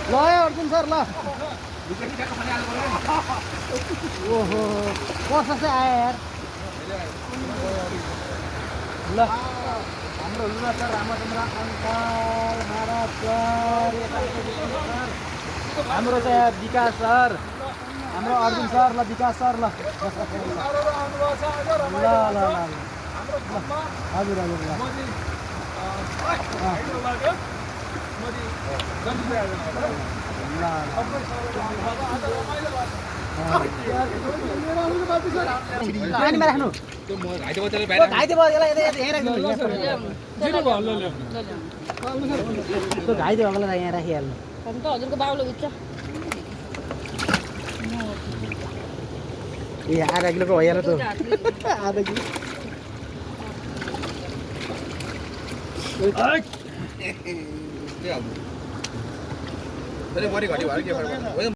ल अर्जुन सर ल ओहो वर्षा चाहिँ आयो यार ल हाम्रो लुना सर रामचन्द्र अङ्कल महाराज सर हाम्रो चाहिँ विकास सर हाम्रो अर्जुन सर ल विकास सर ल ल ल ल हजुर हजुर ल पानीमा राख्नु घाइते भयो यसलाई यहीँ राख्नु घाइते भएकोलाई यहाँ राखिहाल्नु हजुरको बाउले उच्च ए आधा किलोको भइहाल्यो त आधा किलो बढी घटी भयो के फरक